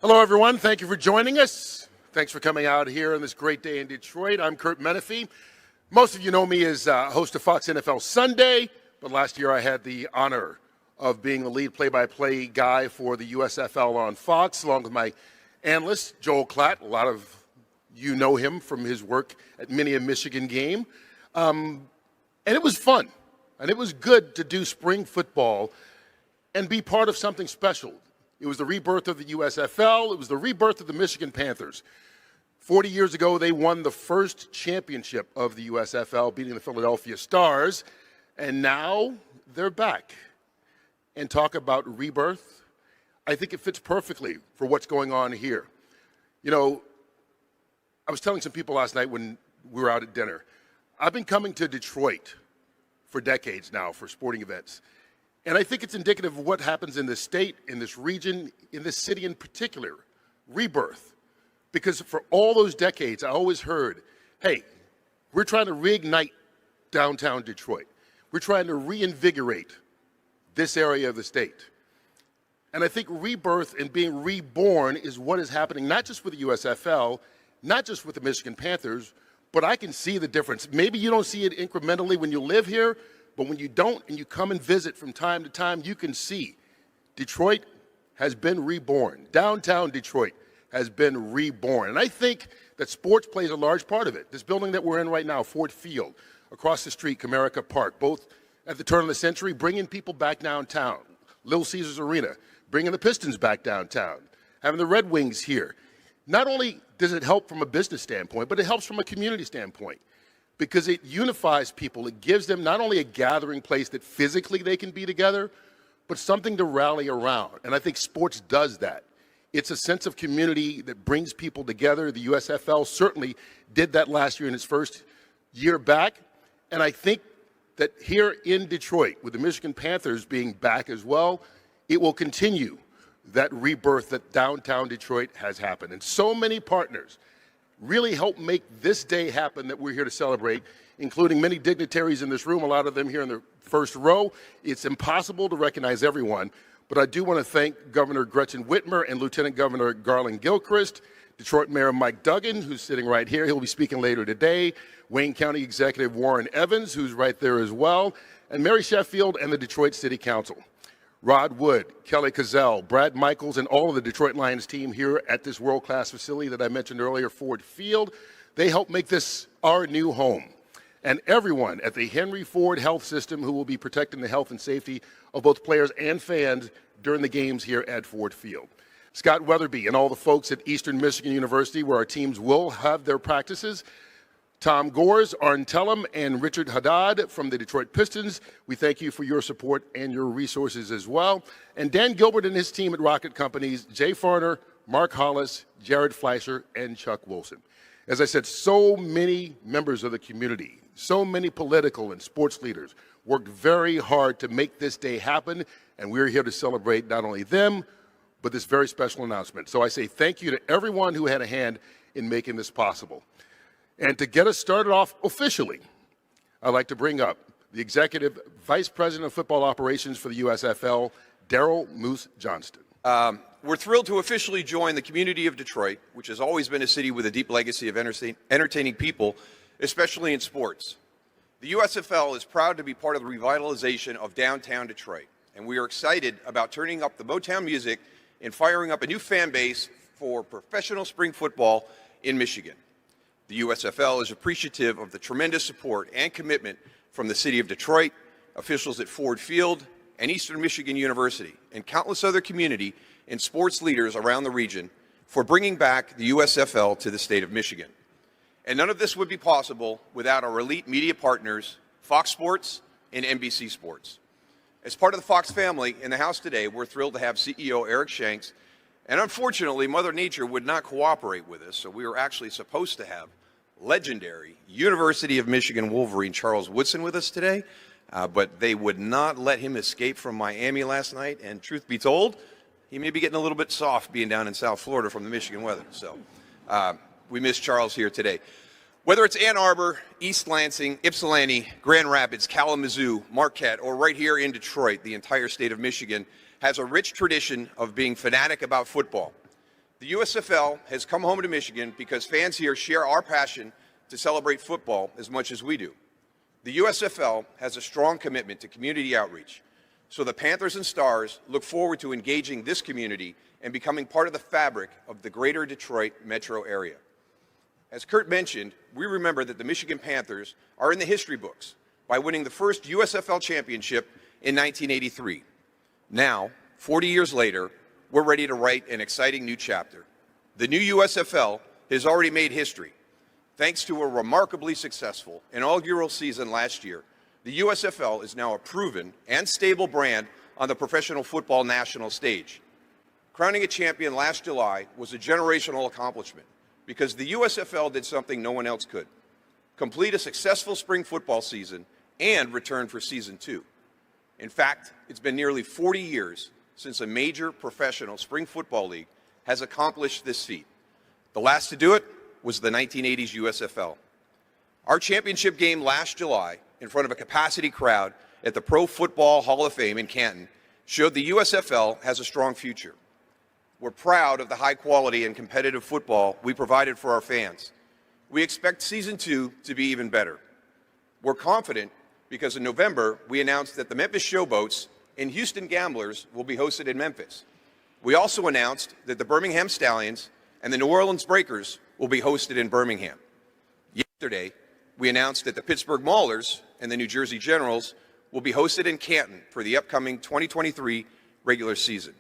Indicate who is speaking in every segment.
Speaker 1: Hello, everyone. Thank you for joining us. Thanks for coming out here on this great day in Detroit. I'm Kurt Menefee. Most of you know me as host of Fox NFL Sunday, but last year I had the honor of being the lead play-by-play guy for the USFL on Fox, along with my analyst, Joel Klatt. A lot of you know him from his work at many a Michigan game. And it was fun, and it was good to do spring football and be part of something special. It was the rebirth of the USFL. It was the rebirth of the Michigan Panthers. 40 years ago, they won the first championship of the USFL, beating the Philadelphia Stars. And now they're back. And talk about rebirth, I think it fits perfectly for what's going on here. You know, I was telling some people last night when we were out at dinner, I've been coming to Detroit for decades now for sporting events. And I think it's indicative of what happens in this state, in this region, in this city in particular, rebirth. Because for all those decades, I always heard, hey, we're trying to reignite downtown Detroit. We're trying to reinvigorate this area of the state. And I think rebirth and being reborn is what is happening, not just with the USFL, not just with the Michigan Panthers, but I can see the difference. Maybe you don't see it incrementally when you live here, but when you don't and you come and visit from time to time, you can see Detroit has been reborn. Downtown Detroit has been reborn. And I think that sports plays a large part of it. This building that we're in right now, Ford Field, across the street, Comerica Park, both at the turn of the century, bringing people back downtown. Little Caesars Arena, bringing the Pistons back downtown, having the Red Wings here. Not only does it help from a business standpoint, but it helps from a community standpoint, because it unifies people. It gives them not only a gathering place that physically they can be together, but something to rally around. And I think sports does that. It's a sense of community that brings people together. The USFL certainly did that last year in its first year back. And I think that here in Detroit, with the Michigan Panthers being back as well, it will continue that rebirth that downtown Detroit has happened. And so many partners really help make this day happen that we're here to celebrate, including many dignitaries in this room, a lot of them here in the first row. It's impossible to recognize everyone, but I do want to thank Governor Gretchen Whitmer and Lieutenant Governor Garland Gilchrist, Detroit Mayor Mike Duggan, who's sitting right here. He'll be speaking later today. Wayne County Executive Warren Evans, who's right there as well, and Mary Sheffield and the Detroit City Council. Rod Wood, Kelly Cazell, Brad Michaels, and all of the Detroit Lions team here at this world-class facility that I mentioned earlier, Ford Field. They help make this our new home. And everyone at the Henry Ford Health System who will be protecting the health and safety of both players and fans during the games here at Ford Field. Scott Weatherby and all the folks at Eastern Michigan University, where our teams will have their practices. Tom Gores, Arn Tellem, and Richard Haddad from the Detroit Pistons. We thank you for your support and your resources as well. And Dan Gilbert and his team at Rocket Companies, Jay Farner, Mark Hollis, Jared Fleischer, and Chuck Wilson. As I said, so many members of the community, so many political and sports leaders worked very hard to make this day happen, and we're here to celebrate not only them, but this very special announcement. So I say thank you to everyone who had a hand in making this possible. And to get us started off officially, I'd like to bring up the Executive Vice President of Football Operations for the USFL, Daryl Moose Johnston.
Speaker 2: We're thrilled to officially join the community of Detroit, which has always been a city with a deep legacy of entertaining people, especially in sports. The USFL is proud to be part of the revitalization of downtown Detroit, and we are excited about turning up the Motown music and firing up a new fan base for professional spring football in Michigan. The USFL is appreciative of the tremendous support and commitment from the city of Detroit, officials at Ford Field, and Eastern Michigan University, and countless other community and sports leaders around the region for bringing back the USFL to the state of Michigan. And none of this would be possible without our elite media partners, Fox Sports and NBC Sports. As part of the Fox family in the house today, we're thrilled to have CEO Eric Shanks, and unfortunately, Mother Nature would not cooperate with us, so we were actually supposed to have legendary University of Michigan Wolverine Charles Woodson with us today, but they would not let him escape from Miami last night, and truth be told, he may be getting a little bit soft being down in South Florida from the Michigan weather, so we miss Charles here today. Whether it's Ann Arbor, East Lansing, Ypsilanti, Grand Rapids, Kalamazoo, Marquette, or right here in Detroit, the entire state of Michigan has a rich tradition of being fanatic about football. The USFL has come home to Michigan because fans here share our passion to celebrate football as much as we do. The USFL has a strong commitment to community outreach, so the Panthers and Stars look forward to engaging this community and becoming part of the fabric of the greater Detroit metro area. As Kurt mentioned, we remember that the Michigan Panthers are in the history books by winning the first USFL Championship in 1983. Now, 40 years later, we're ready to write an exciting new chapter. The new USFL has already made history. Thanks to a remarkably successful inaugural season last year, the USFL is now a proven and stable brand on the professional football national stage. Crowning a champion last July was a generational accomplishment because the USFL did something no one else could: complete a successful spring football season and return for season 2. In fact, it's been nearly 40 years since a major professional spring football league has accomplished this feat. The last to do it was the 1980s USFL. Our championship game last July, in front of a capacity crowd at the Pro Football Hall of Fame in Canton, showed the USFL has a strong future. We're proud of the high quality and competitive football we provided for our fans. We expect season 2 to be even better. We're confident because in November, we announced that the Memphis Showboats and Houston Gamblers will be hosted in Memphis. We also announced that the Birmingham Stallions and the New Orleans Breakers will be hosted in Birmingham. Yesterday, we announced that the Pittsburgh Maulers and the New Jersey Generals will be hosted in Canton for the upcoming 2023 regular season.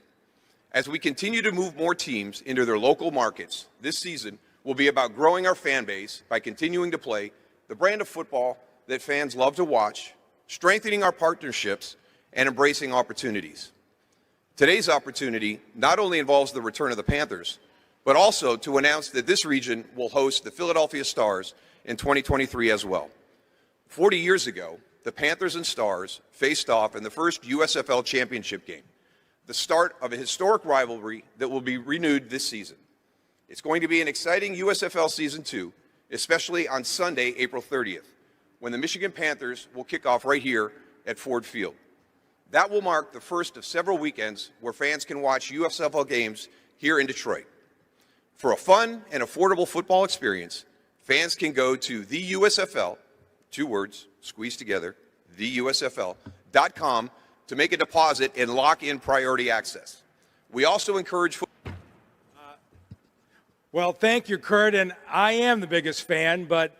Speaker 2: As we continue to move more teams into their local markets, this season will be about growing our fan base by continuing to play the brand of football that fans love to watch, strengthening our partnerships, and embracing opportunities. Today's opportunity not only involves the return of the Panthers, but also to announce that this region will host the Philadelphia Stars in 2023 as well. 40 years ago, the Panthers and Stars faced off in the first USFL Championship game, the start of a historic rivalry that will be renewed this season. It's going to be an exciting USFL Season 2, especially on Sunday, April 30th, when the Michigan Panthers will kick off right here at Ford Field. That will mark the first of several weekends where fans can watch USFL games here in Detroit. For a fun and affordable football experience, fans can go to the USFL, 2 words, squeezed together, theusfl.com to make a deposit and lock in priority access. We also encourage
Speaker 3: Well, thank you, Kurt, and I am the biggest fan, but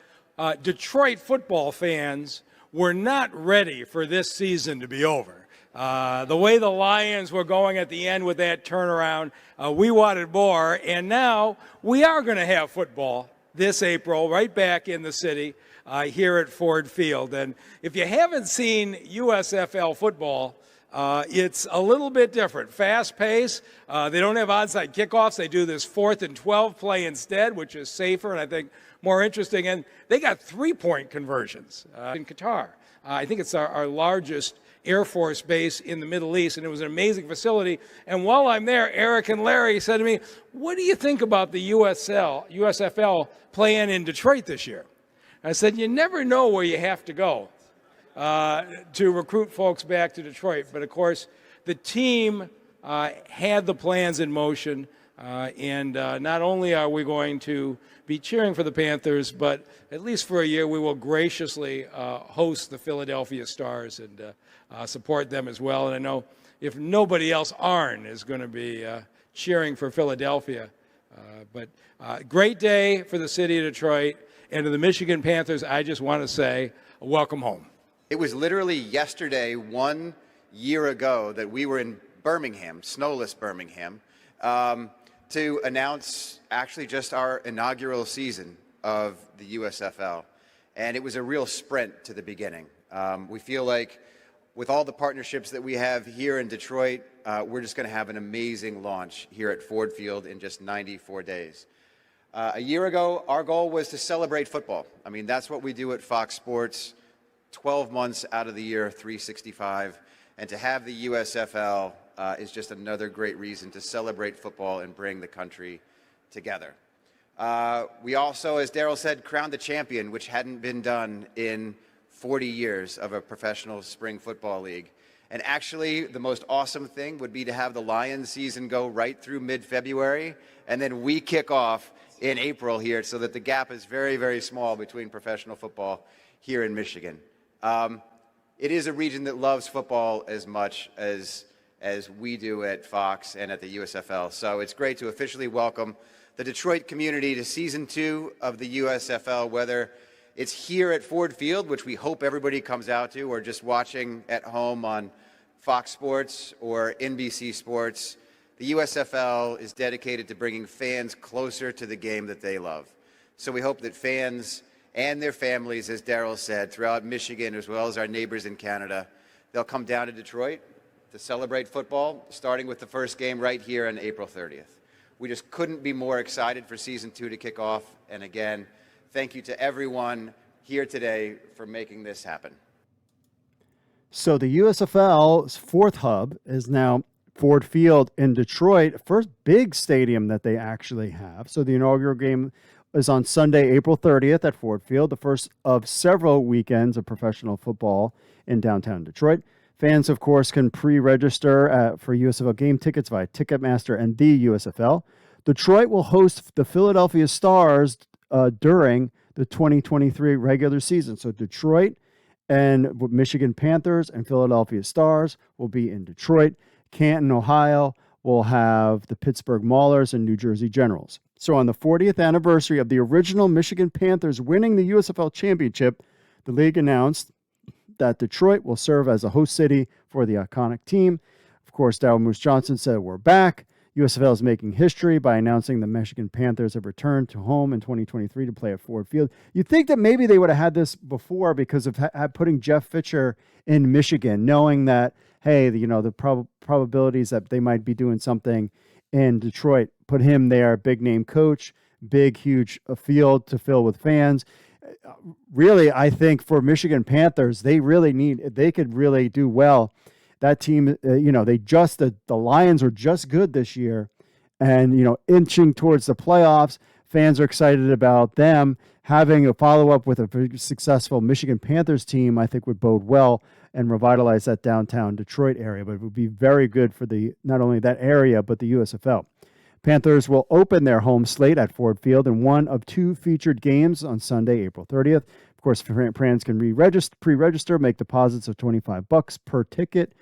Speaker 3: Detroit football fans were not ready for this season to be over. The way the Lions were going at the end with that turnaround, we wanted more, and now we are going to have football this April right back in the city here at Ford Field. And if you haven't seen USFL football, it's a little bit different. Fast pace. They don't have onside kickoffs. They do this 4th and 12 play instead, which is safer and I think more interesting. And they got 3-point conversions in Qatar. I think it's our largest Air Force base in the Middle East, and it was an amazing facility. And while I'm there, Eric and Larry said to me, "What do you think about the USFL playing in Detroit this year?" I said, "You never know where you have to go to recruit folks back to Detroit." But of course, the team had the plans in motion, and not only are we going to be cheering for the Panthers, but at least for a year we will graciously host the Philadelphia Stars and support them as well. And I know if nobody else, Arn is going to be cheering for Philadelphia. But great day for the city of Detroit. And to the Michigan Panthers, I just want to say, welcome home.
Speaker 4: It was literally yesterday, 1 year ago, that we were in Birmingham, snowless Birmingham, to announce actually just our inaugural season of the USFL. And it was a real sprint to the beginning. We feel like with all the partnerships that we have here in Detroit, we're just going to have an amazing launch here at Ford Field in just 94 days. A year ago, our goal was to celebrate football. I mean, that's what we do at Fox Sports, 12 months out of the year, 365. And to have the USFL is just another great reason to celebrate football and bring the country together. We also, as Daryl said, crowned the champion, which hadn't been done in 40 years of a professional spring football league. And actually, the most awesome thing would be to have the Lions season go right through mid-February, and then we kick off in April here, so that the gap is very, very small between professional football here in Michigan. It is a region that loves football as much as we do at Fox and at the USFL. So it's great to officially welcome the Detroit community to Season 2 of the USFL, whether it's here at Ford Field, which we hope everybody comes out to, or just watching at home on Fox Sports or NBC Sports. The USFL is dedicated to bringing fans closer to the game that they love. So we hope that fans and their families, as Darryl said, throughout Michigan, as well as our neighbors in Canada, they'll come down to Detroit to celebrate football, starting with the first game right here on April 30th. We just couldn't be more excited for Season 2 to kick off. And again, thank you to everyone here today for making this happen.
Speaker 5: So the USFL's fourth hub is now Ford Field in Detroit, first big stadium that they actually have. So the inaugural game is on Sunday, April 30th at Ford Field, the first of several weekends of professional football in downtown Detroit. Fans, of course, can pre-register for USFL game tickets via Ticketmaster and the USFL. Detroit will host the Philadelphia Stars during the 2023 regular season. So Detroit and Michigan Panthers and Philadelphia Stars will be in Detroit. Canton, Ohio will have the Pittsburgh Maulers and New Jersey Generals. So on the 40th anniversary of the original Michigan Panthers winning the USFL Championship, the league announced that Detroit will serve as a host city for the iconic team. Of course, Darryl Moose Johnson said, "We're back." USFL is making history by announcing the Michigan Panthers have returned to home in 2023 to play at Ford Field. You'd think that maybe they would have had this before because of putting Jeff Fisher in Michigan, knowing that, hey, the probabilities that they might be doing something in Detroit, put him there, big name coach, big, huge field to fill with fans. Really, I think for Michigan Panthers, they could really do well. That team, the Lions were just good this year and, inching towards the playoffs. Fans are excited about them. Having a follow-up with a very successful Michigan Panthers team, I think would bode well and revitalize that downtown Detroit area. But it would be very good for not only that area, but the USFL. Panthers will open their home slate at Ford Field in one of two featured games on Sunday, April 30th. Of course, fans can pre-register, make deposits of $25 per ticket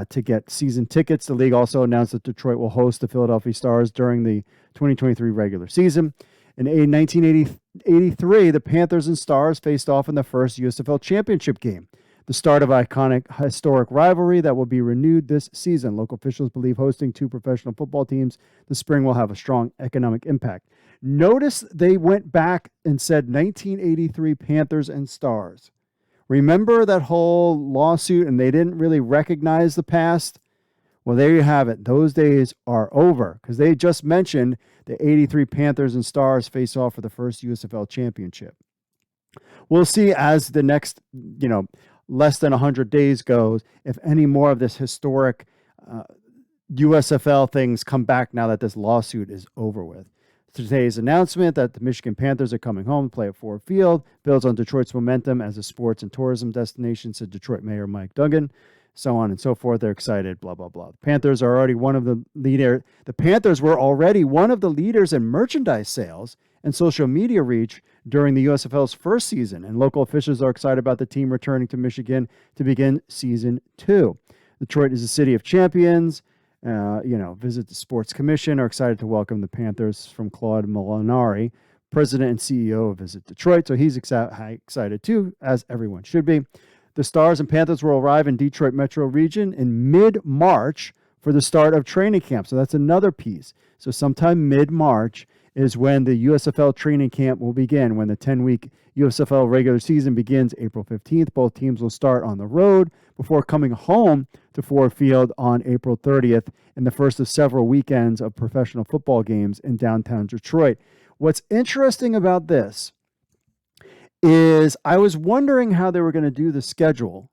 Speaker 5: to get season tickets. The league also announced that Detroit will host the Philadelphia Stars during the 2023 regular season. In 1983, the Panthers and Stars faced off in the first USFL Championship game, the start of an iconic historic rivalry that will be renewed this season. Local officials believe hosting two professional football teams this spring will have a strong economic impact. Notice they went back and said 1983 Panthers and Stars. Remember that whole lawsuit and they didn't really recognize the past? Well, there you have it. Those days are over because they just mentioned the 83 Panthers and Stars face off for the first USFL Championship. We'll see as the next, less than 100 days goes, if any more of this historic USFL things come back now that this lawsuit is over with. Today's announcement that the Michigan Panthers are coming home to play at Ford Field builds on Detroit's momentum as a sports and tourism destination, said Detroit Mayor Mike Duggan. So on and so forth. They're excited, blah, blah, blah. The Panthers are already The Panthers were already one of the leaders in merchandise sales and social media reach during the USFL's first season, and local officials are excited about the team returning to Michigan to begin Season 2. Detroit is a city of champions. Visit the Sports Commission are excited to welcome the Panthers from Claude Molinari, president and CEO of Visit Detroit. So he's excited too, as everyone should be. The Stars and Panthers will arrive in Detroit metro region in mid-March for the start of training camp. So that's another piece. So sometime mid-March is when the USFL training camp will begin, when the 10-week USFL regular season begins April 15th. Both teams will start on the road before coming home to Ford Field on April 30th in the first of several weekends of professional football games in downtown Detroit. What's interesting about this is I was wondering how they were going to do the schedule.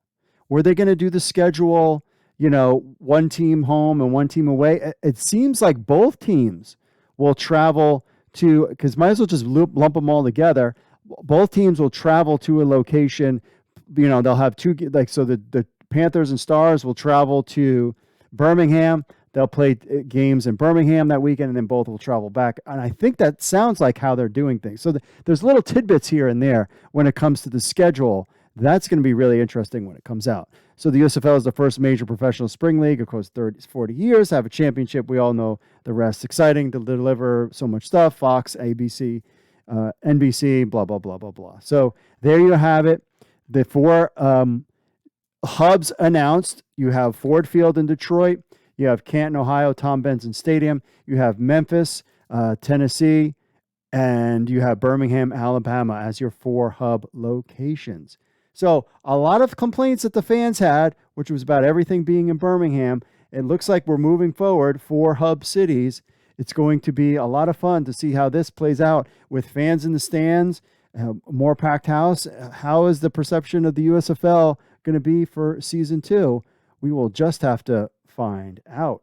Speaker 5: Were they going to do the schedule, one team home and one team away? It seems like both teams will travel to, because might as well just lump them all together. Both teams will travel to a location. They'll have two, so the Panthers and Stars will travel to Birmingham. They'll play games in Birmingham that weekend, and then both will travel back. And I think that sounds like how they're doing things. So there's little tidbits here and there when it comes to the schedule. That's going to be really interesting when it comes out. So the USFL is the first major professional spring league, of course, 40 years, have a championship. We all know the rest. Exciting to deliver so much stuff. Fox, ABC, NBC, blah, blah, blah, blah, blah. So there you have it. The 4 hubs announced. You have Ford Field in Detroit. You have Canton, Ohio, Tom Benson Stadium. You have Memphis, Tennessee, and you have Birmingham, Alabama as your 4 hub locations. So a lot of complaints that the fans had, which was about everything being in Birmingham. It looks like we're moving forward 4 hub cities. It's going to be a lot of fun to see how this plays out with fans in the stands, more packed house. How is the perception of the USFL going to be for season 2? We will just have to find out.